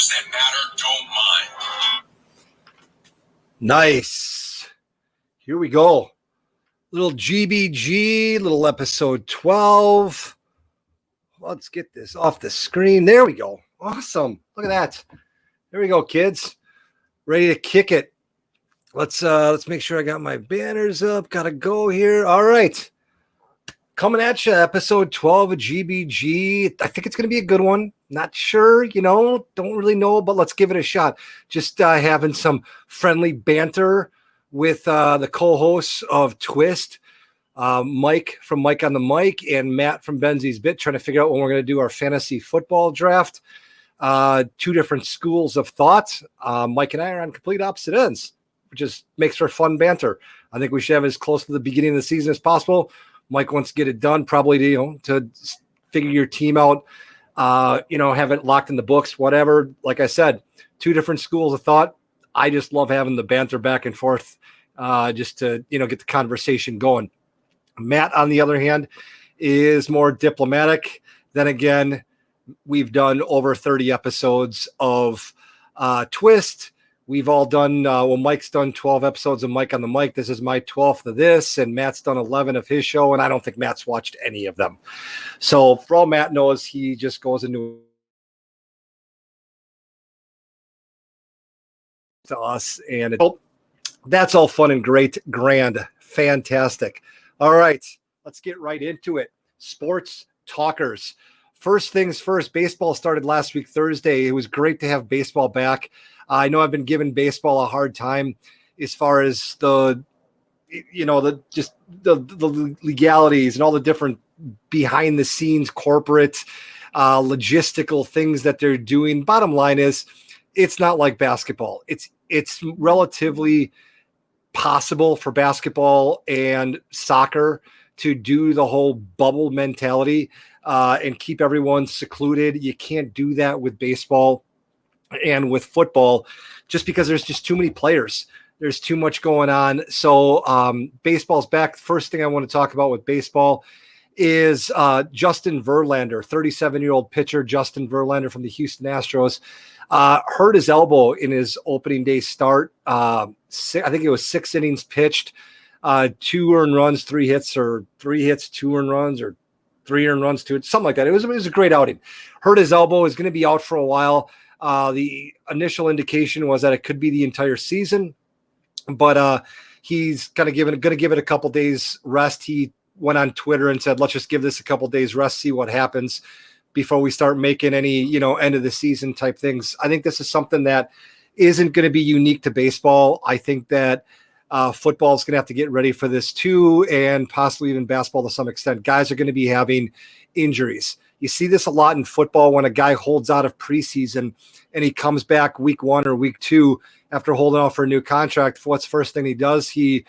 Facts that matter don't mind. Nice. Here we go. Little GBG, little episode 12. Let's get this off the screen. There we go. Awesome. Look at that. There we go, kids. Ready to kick it. Let's make sure I got my banners up. Gotta go here. All right. Coming at you, episode 12 of GBG. I think it's going to be a good one. Not sure, don't really know, but let's give it a shot. Just having some friendly banter with the co-hosts of Twist, Mike from Mike on the Mic and Matt from Benzi's Bit, trying to figure out when we're going to do our fantasy football draft. Two different schools of thought. Mike and I are on complete opposite ends, which just makes for fun banter. I think we should have as close to the beginning of the season as possible. Mike wants to get it done, probably to figure your team out, have it locked in the books, whatever. Like I said, two different schools of thought. I just love having the banter back and forth, just to get the conversation going. Matt, on the other hand, is more diplomatic. Then again, we've done over 30 episodes of Twist. We've all done, Mike's done 12 episodes of Mike on the Mic. This is my 12th of this, and Matt's done 11 of his show, and I don't think Matt's watched any of them. So for all Matt knows, he just goes into to us, and that's all fun and great, grand, fantastic. All right, let's get right into it. Sports talkers. First things first, baseball started last week, Thursday. It was great to have baseball back. I know I've been giving baseball a hard time as far as the legalities and all the different behind the scenes corporate logistical things that they're doing. Bottom line is, it's not like basketball. It's relatively possible for basketball and soccer to do the whole bubble mentality and keep everyone secluded. You can't do that with baseball and with football, just because there's just too many players. There's too much going on. So baseball's back. First thing I want to talk about with baseball is Justin Verlander, 37-year-old pitcher Justin Verlander from the Houston Astros, hurt his elbow in his opening day start. I think it was 6 innings pitched, 2 earned runs, 3 hits, or 3 hits, 2 earned runs, or 3 earned runs, something like that. It was a great outing. Hurt his elbow, is going to be out for a while. The initial indication was that it could be the entire season, but he's kind of going to give it a couple days rest. He went on Twitter and said, let's just give this a couple days rest, see what happens before we start making any, end of the season type things. I think this is something that isn't going to be unique to baseball. I think that football is going to have to get ready for this too, and possibly even basketball to some extent. Guys are going to be having injuries. You see this a lot in football when a guy holds out of preseason and he comes back week 1 or week 2 after holding out for a new contract. What's the first thing he does? He,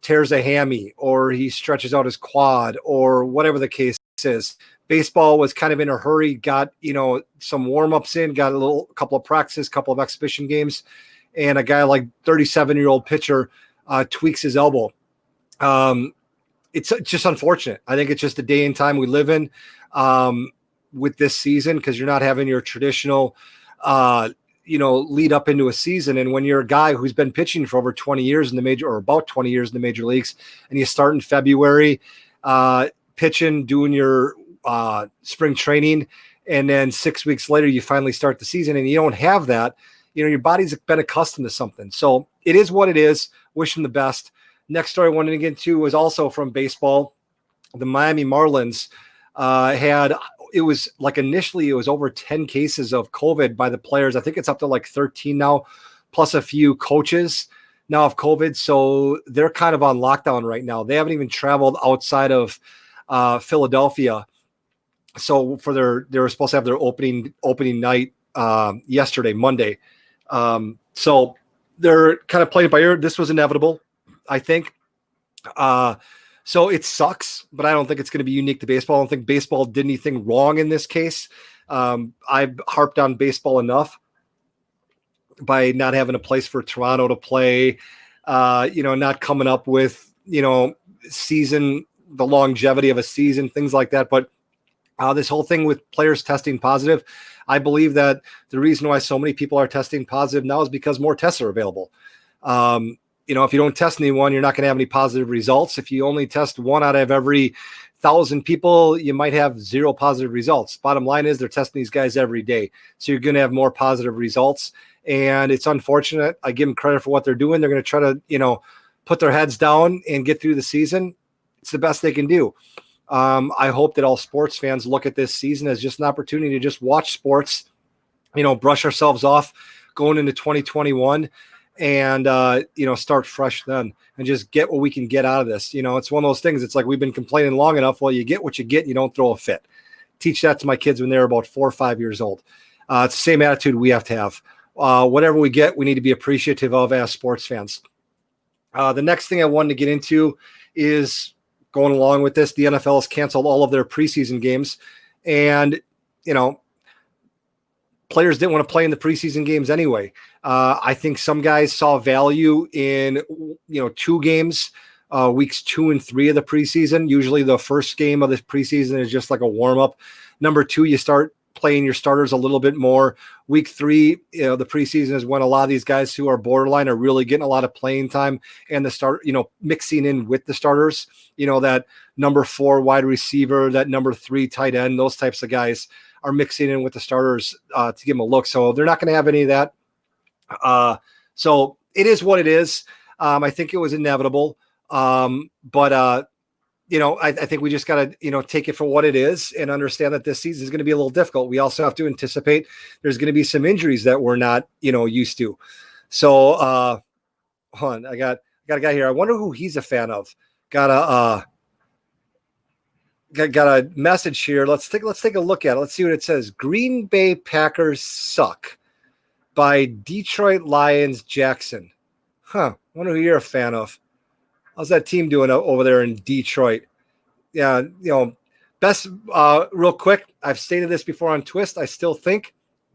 tears a hammy, or he stretches out his quad, or whatever the case is. Baseball was kind of in a hurry, got, some warm-ups in, got a couple of practices, couple of exhibition games, and a guy like 37-year-old pitcher tweaks his elbow. It's just unfortunate. I think it's just the day and time we live in with this season, because you're not having your traditional, lead up into a season. And when you're a guy who's been pitching for over 20 years in the major, or about 20 years in the major leagues, and you start in February, pitching, doing your spring training, and then 6 weeks later, you finally start the season and you don't have that, your body's been accustomed to something. So it is what it is. Wish them the best. Next story I wanted to get into was also from baseball. The Miami Marlins initially it was over 10 cases of COVID by the players. I think it's up to like 13 now, plus a few coaches now of COVID. So they're kind of on lockdown right now. They haven't even traveled outside of Philadelphia. So they were supposed to have their opening night yesterday, Monday. So they're kind of playing it by ear. This was inevitable, I think. So it sucks, but I don't think it's going to be unique to baseball. I don't think baseball did anything wrong in this case. I've harped on baseball enough by not having a place for Toronto to play, not coming up with, season, the longevity of a season, things like that. But This whole thing with players testing positive, I believe that the reason why so many people are testing positive now is because more tests are available. If you don't test anyone, you're not going to have any positive results. If you only test one out of every 1,000 people, you might have 0 positive results. Bottom line is they're testing these guys every day. So you're going to have more positive results. And it's unfortunate. I give them credit for what they're doing. They're going to try to, put their heads down and get through the season. It's the best they can do. I hope that all sports fans look at this season as just an opportunity to just watch sports, brush ourselves off going into 2021 and, start fresh then and just get what we can get out of this. It's one of those things. It's like we've been complaining long enough. Well, you get what you get. You don't throw a fit. Teach that to my kids when they're about 4 or 5 years old. It's the same attitude we have to have. Whatever we get, we need to be appreciative of as sports fans. The next thing I wanted to get into is going along with this. The NFL has canceled all of their preseason games, and players didn't want to play in the preseason games anyway. I think some guys saw value in 2 games, weeks 2 and 3 of the preseason. Usually the first game of the preseason is just like a warm up. Number 2, you start playing your starters a little bit more. Week 3, the preseason is when a lot of these guys who are borderline are really getting a lot of playing time, and the start, mixing in with the starters, that number 4 wide receiver, that number 3 tight end, those types of guys are mixing in with the starters to give them a look. So they're not going to have any of that. So it is what it is. I think it was inevitable. But I think we just got to, take it for what it is and understand that this season is going to be a little difficult. We also have to anticipate there's going to be some injuries that we're not, used to. So, hold on, I got a guy here. I wonder who he's a fan of. Got a message here. Let's take a look at it. Let's see what it says. Green Bay Packers suck by Detroit Lions Jackson. I wonder who you're a fan of. How's that team doing over there in Detroit? Yeah, best real quick. I've stated this before on Twist. I still think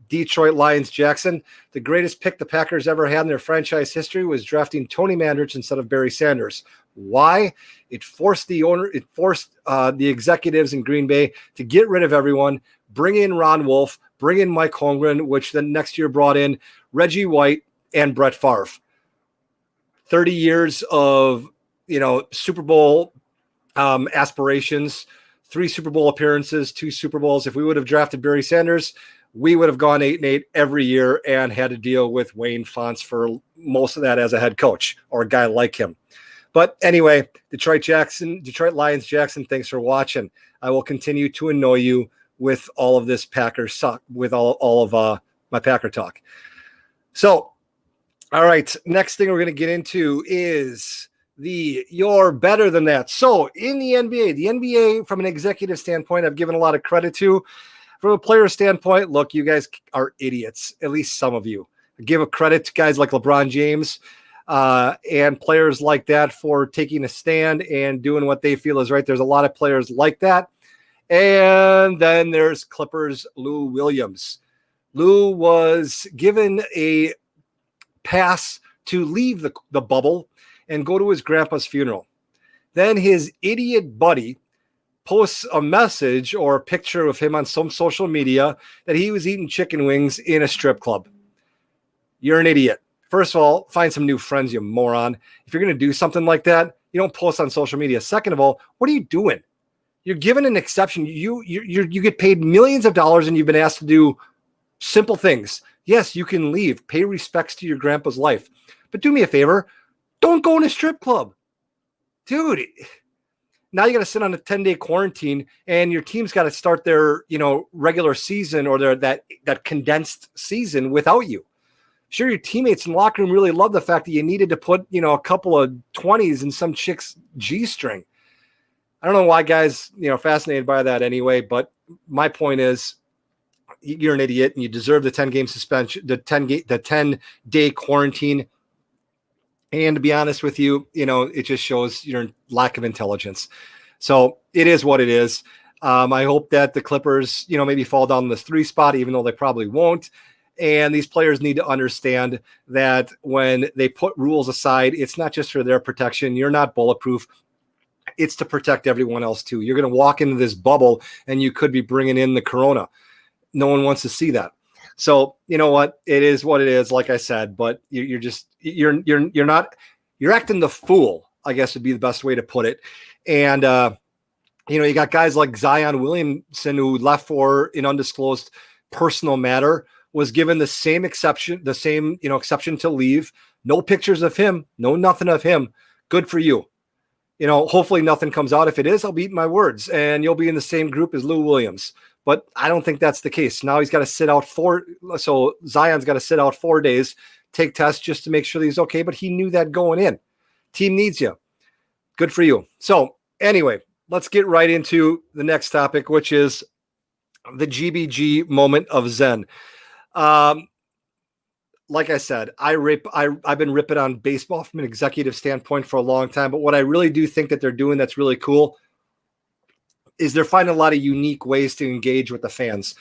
Detroit Lions Jackson, the greatest pick the Packers ever had in their franchise history, was drafting Tony Mandrich instead of Barry Sanders. Why? It forced the executives in Green Bay to get rid of everyone, bring in Ron Wolf, bring in Mike Holmgren, which then next year brought in Reggie White and Brett Favre. 30 years of Super Bowl aspirations, 3 Super Bowl appearances, 2 Super Bowls. If we would have drafted Barry Sanders, we would have gone 8-8 every year and had to deal with Wayne Fonts for most of that as a head coach or a guy like him. But anyway, Detroit Lions Jackson, thanks for watching. I will continue to annoy you with all of this Packers suck, with all of my Packer talk. So, all right, next thing we're going to get into is you're better than that. So in the NBA, from an executive standpoint, I've given a lot of credit to. From a player standpoint, look, you guys are idiots, at least some of you. I give a credit to guys like LeBron James and players like that for taking a stand and doing what they feel is right. There's a lot of players like that. And then there's Clippers Lou Williams. Lou was given a pass to leave the bubble and go to his grandpa's funeral. Then his idiot buddy posts a message or a picture of him on some social media that he was eating chicken wings in a strip club. You're an idiot. First of all, find some new friends, you moron. If you're going to do something like that, you don't post on social media. Second of all, what are you doing? You're given an exception. You get paid millions of dollars and you've been asked to do simple things. Yes, you can leave. Pay respects to your grandpa's life. But do me a favor. Don't go in a strip club. Dude, now you got to sit on a 10-day quarantine and your team's got to start their, regular season or that condensed season without you. Sure, your teammates in the locker room really love the fact that you needed to put, a couple of 20s in some chick's G-string. I don't know why guys, fascinated by that anyway, but my point is you're an idiot and you deserve the 10-game suspension, the 10-day quarantine. And to be honest with you, it just shows your lack of intelligence. So it is what it is. I hope that the Clippers, maybe fall down in the 3 spot, even though they probably won't. And these players need to understand that when they put rules aside, it's not just for their protection. You're not bulletproof. it's to protect everyone else too. You're going to walk into this bubble and you could be bringing in the corona. No one wants to see that. So you know what? It is what it is, like I said, but you're acting the fool, I guess would be the best way to put it. And, you got guys like Zion Williamson, who left for an undisclosed personal matter, was given the same exception to leave. No pictures of him, no nothing of him. Good for you. Hopefully nothing comes out. If it is, I'll be eating my words, and you'll be in the same group as Lou Williams. But I don't think that's the case. Now he's got to sit out so Zion's got to sit out 4 days, take tests just to make sure that he's okay. But he knew that going in. Team needs you. Good for you. So anyway, let's get right into the next topic, which is the GBG moment of Zen. Like I said, I've been ripping on baseball from an executive standpoint for a long time, but what I really do think that they're doing that's really cool is they're finding a lot of unique ways to engage with the fans.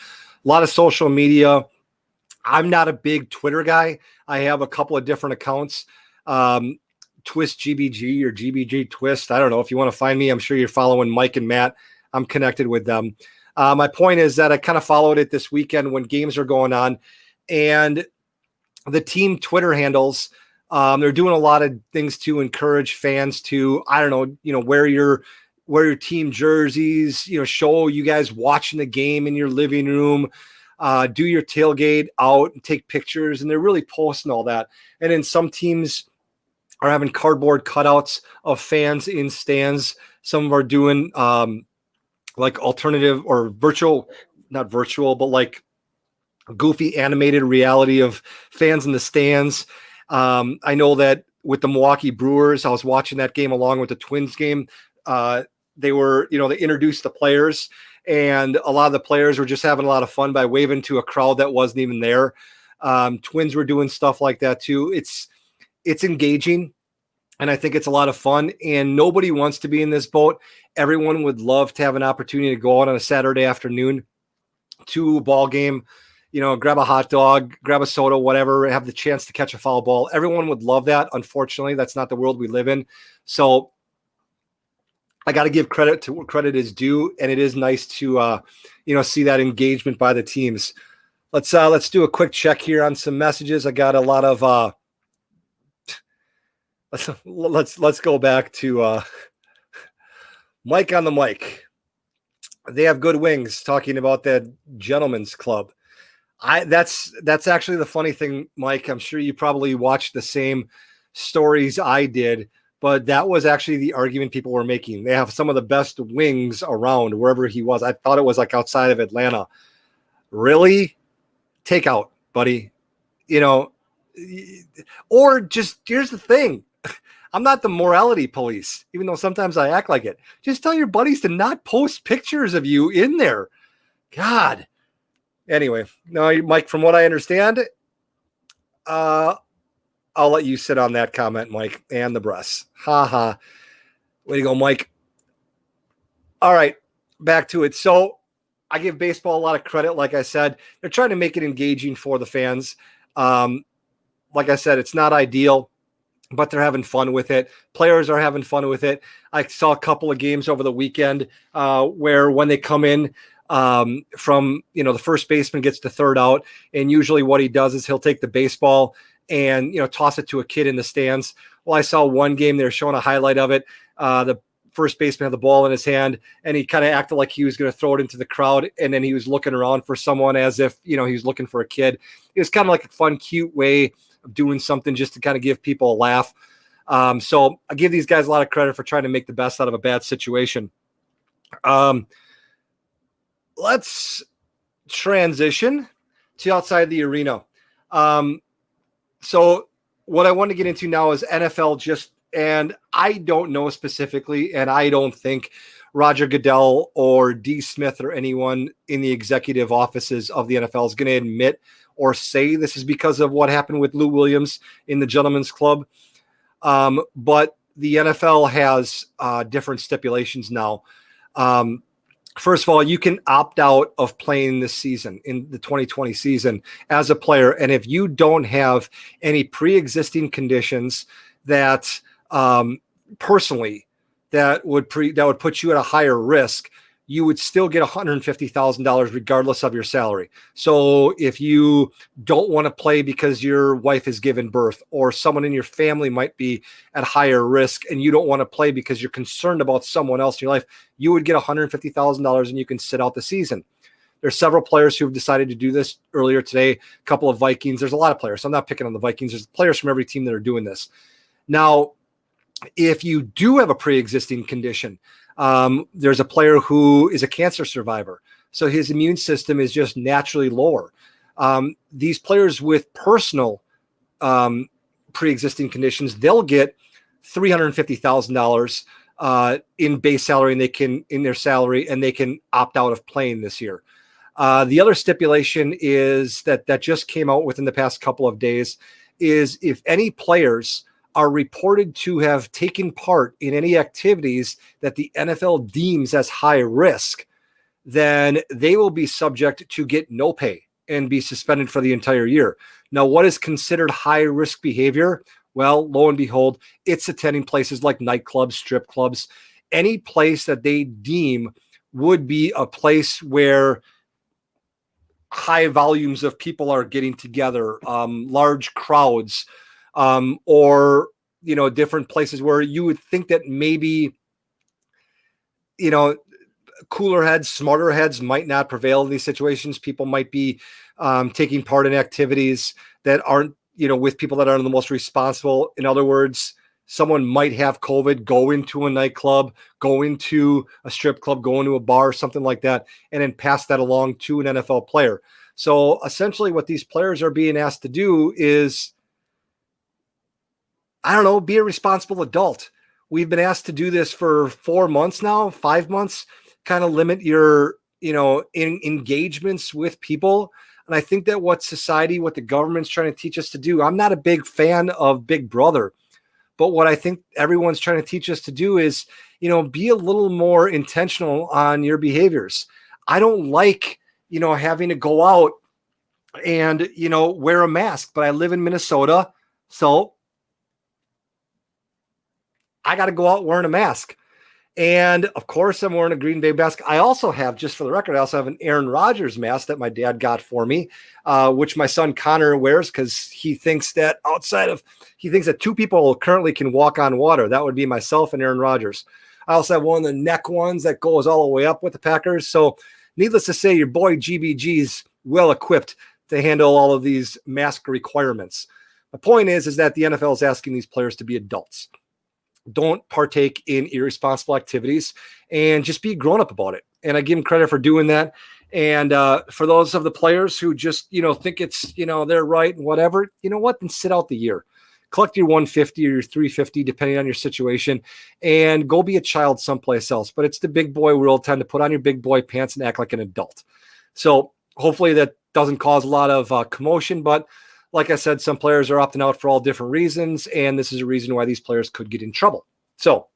A lot of social media. I'm not a big Twitter guy. I have a couple of different accounts. Twist GBG or GBG Twist. I don't know if you want to find me. I'm sure you're following Mike and Matt. I'm connected with them. My point is that I kind of followed it this weekend when games are going on, and the team Twitter handles, they're doing a lot of things to encourage fans to, I don't know, wear your team jerseys, show you guys watching the game in your living room, do your tailgate out and take pictures. And they're really posting all that. And then some teams are having cardboard cutouts of fans in stands. Some are doing like alternative or virtual, not virtual, but like goofy animated reality of fans in the stands. I know that with the Milwaukee Brewers, I was watching that game along with the Twins game. They were, they introduced the players, and a lot of the players were just having a lot of fun by waving to a crowd that wasn't even there. Twins were doing stuff like that too. It's engaging, and I think it's a lot of fun, and nobody wants to be in this boat. Everyone would love to have an opportunity to go out on a Saturday afternoon to a ball game, grab a hot dog, grab a soda, whatever, have the chance to catch a foul ball. Everyone would love that. Unfortunately, that's not the world we live in. So I got to give credit to what credit is due, and it is nice to, see that engagement by the teams. Let's do a quick check here on some messages. I got a lot of, let's go back to Mike on the mic. They have good wings, talking about that gentleman's club. That's actually the funny thing, Mike. I'm sure you probably watched the same stories I did, but that was actually the argument people were making. They have some of the best wings around wherever he was. I thought it was like outside of Atlanta. Really? Takeout, buddy. Or just, here's the thing. I'm not the morality police, even though sometimes I act like it. Just tell your buddies to not post pictures of you in there. God. Anyway, no, Mike, from what I understand, I'll let you sit on that comment, Mike, and the breasts. Ha ha. Way to go, Mike. All right, back to it. So I give baseball a lot of credit. Like I said, they're trying to make it engaging for the fans. Like I said, it's not ideal, but they're having fun with it. Players are having fun with it. I saw a couple of games over the weekend where when they come in from, the first baseman gets the third out, and usually what he does is he'll take the baseball and, toss it to a kid in the stands. Well, I saw one game, they were showing a highlight of it. The first baseman had the ball in his hand, and he kind of acted like he was going to throw it into the crowd, and then he was looking around for someone as if, he was looking for a kid. It was kind of like a fun, cute way of doing something just to kind of give people a laugh. So I give these guys a lot of credit for trying to make the best out of a bad situation. Let's transition to outside the arena. So what I want to get into now is NFL and I don't know specifically, and I don't think Roger Goodell or D. Smith or anyone in the executive offices of the NFL is going to admit or say this is because of what happened with Lou Williams in the Gentlemen's Club. But the NFL has different stipulations now. First of all, you can opt out of playing this season, in the 2020 season, as a player. And if you don't have any pre-existing conditions that personally that would put you at a higher risk, you would still get $150,000 regardless of your salary. So if you don't want to play because your wife has given birth, or someone in your family might be at higher risk and you don't want to play because you're concerned about someone else in your life, you would get $150,000 and you can sit out the season. There's several players who've decided to do this earlier today. A couple of Vikings. There's a lot of players. So I'm not picking on the Vikings. There's players from every team that are doing this. Now, if you do have a pre-existing condition, there's a player who is a cancer survivor, so his immune system is just naturally lower. These players with personal pre-existing conditions, they'll get $350,000 in base salary, and they can opt out of playing this year. The other stipulation is that just came out within the past couple of days is if any players are reported to have taken part in any activities that the NFL deems as high risk, then they will be subject to get no pay and be suspended for the entire year. Now, what is considered high risk behavior? Well, lo and behold, it's attending places like nightclubs, strip clubs, any place that they deem would be a place where high volumes of people are getting together, large crowds, or, different places where you would think that maybe, cooler heads, smarter heads might not prevail in these situations. People might be taking part in activities that aren't, with people that aren't the most responsible. In other words, someone might have COVID, go into a nightclub, go into a strip club, go into a bar, something like that, and then pass that along to an NFL player. So essentially what these players are being asked to do is, be a responsible adult. We've been asked to do this for 4 months now, 5 months, kind of limit your, engagements with people. And I think that what the government's trying to teach us to do, I'm not a big fan of Big Brother, but what I think everyone's trying to teach us to do is, be a little more intentional on your behaviors. I don't like, having to go out and, wear a mask, but I live in Minnesota. So I got to go out wearing a mask. And of course, I'm wearing a Green Bay mask. I also have, just for the record, an Aaron Rodgers mask that my dad got for me, which my son Connor wears because he thinks that two people currently can walk on water. That would be myself and Aaron Rodgers. I also have one of the neck ones that goes all the way up with the Packers. So needless to say, your boy GBG's well equipped to handle all of these mask requirements. The point is that the NFL is asking these players to be adults. Don't partake in irresponsible activities and just be grown up about it. And I give them credit for doing that. And for those of the players who just, think it's, they're right and whatever, then sit out the year, collect your 150 or your 350, depending on your situation, and go be a child someplace else. But it's the big boy world, time to put on your big boy pants and act like an adult. So hopefully that doesn't cause a lot of commotion, but like I said, some players are opting out for all different reasons, and this is a reason why these players could get in trouble. So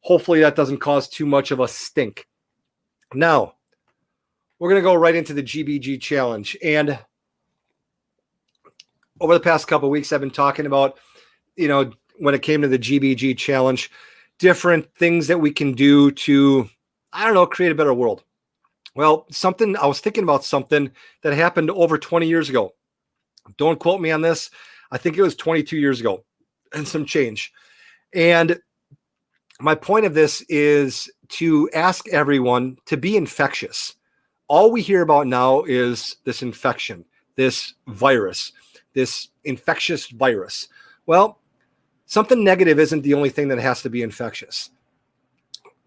hopefully that doesn't cause too much of a stink. Now, we're going to go right into the GBG challenge. And over the past couple of weeks, I've been talking about, when it came to the GBG challenge, different things that we can do to, create a better world. Well, I was thinking about something that happened over 20 years ago. Don't quote me on this. I think it was 22 years ago and some change. And my point of this is to ask everyone to be infectious. All we hear about now is this infection, this virus, this infectious virus. Well, something negative isn't the only thing that has to be infectious.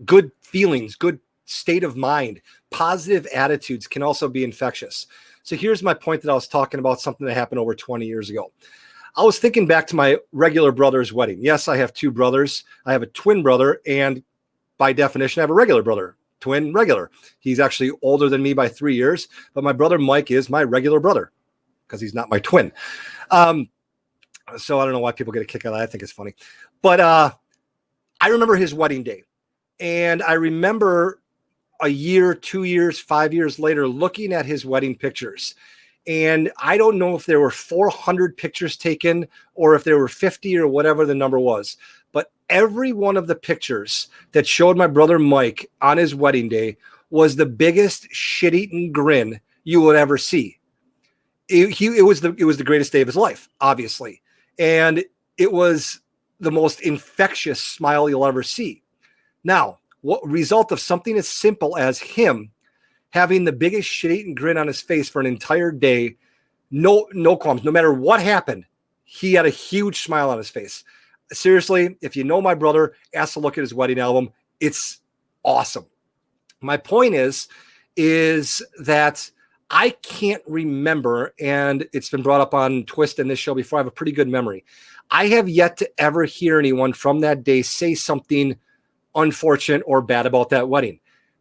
Good feelings, good state of mind, positive attitudes can also be infectious. So here's my point that I was talking about, something that happened over 20 years ago. I was thinking back to my regular brother's wedding. Yes, I have two brothers. I have a twin brother, and by definition, I have a regular brother, twin regular. He's actually older than me by 3 years, but my brother Mike is my regular brother because he's not my twin. So I don't know why people get a kick out of that. I think it's funny. But I remember his wedding day, and I remember a year, 2 years, 5 years later, looking at his wedding pictures. And I don't know if there were 400 pictures taken or if there were 50 or whatever the number was. But every one of the pictures that showed my brother Mike on his wedding day was the biggest shit-eating grin you would ever see. It was the greatest day of his life, obviously. And it was the most infectious smile you'll ever see. Now, what result of something as simple as him having the biggest shit-eating grin on his face for an entire day, no qualms, no matter what happened, he had a huge smile on his face. Seriously, if you know my brother, ask to look at his wedding album. It's awesome. My point is that I can't remember, and it's been brought up on Twist in this show before. I have a pretty good memory. I have yet to ever hear anyone from that day say something unfortunate or bad about that wedding.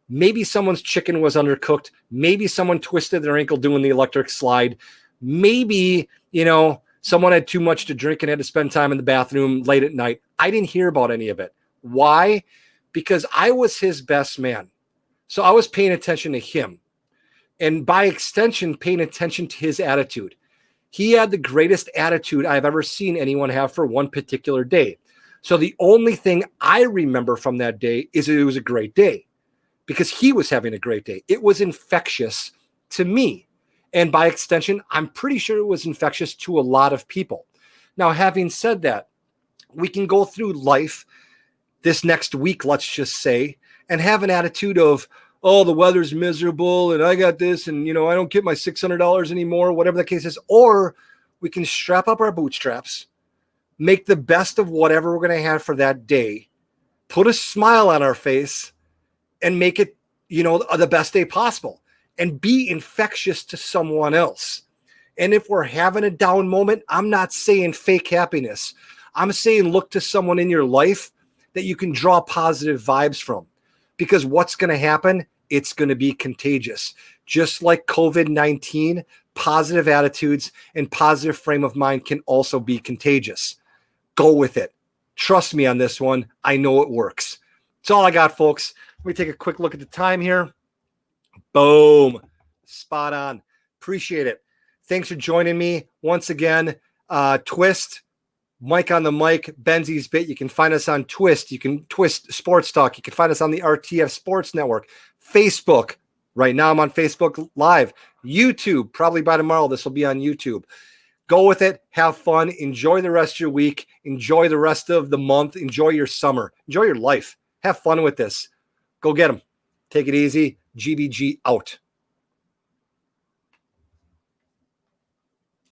Maybe someone's chicken was undercooked. Maybe someone twisted their ankle doing the electric slide. Maybe, someone had too much to drink and had to spend time in the bathroom late at night. I didn't hear about any of it. Why? Because I was his best man. So I was paying attention to him. And by extension, paying attention to his attitude. He had the greatest attitude I've ever seen anyone have for one particular day. So the only thing I remember from that day is it was a great day because he was having a great day. It was infectious to me. And by extension, I'm pretty sure it was infectious to a lot of people. Now, having said that, we can go through life this next week, let's just say, and have an attitude of, oh, the weather's miserable and I got this and, I don't get my $600 anymore, whatever the case is. Or we can strap up our bootstraps, make the best of whatever we're going to have for that day, put a smile on our face and make it, the best day possible and be infectious to someone else. And if we're having a down moment, I'm not saying fake happiness. I'm saying look to someone in your life that you can draw positive vibes from. Because what's going to happen? It's going to be contagious. Just like COVID-19, positive attitudes and positive frame of mind can also be contagious. Go with it. Trust me on this one. I know it works. That's all I got, folks. Let me take a quick look at the time here. Boom. Spot on. Appreciate it. Thanks for joining me once again. Twist. Mike on the mic, Benzi's Bit. You can find us on Twist. You can Twist Sports Talk. You can find us on the RTF Sports Network. Facebook. Right now I'm on Facebook Live. YouTube. Probably by tomorrow this will be on YouTube. Go with it. Have fun. Enjoy the rest of your week. Enjoy the rest of the month. Enjoy your summer. Enjoy your life. Have fun with this. Go get them. Take it easy. GBG out.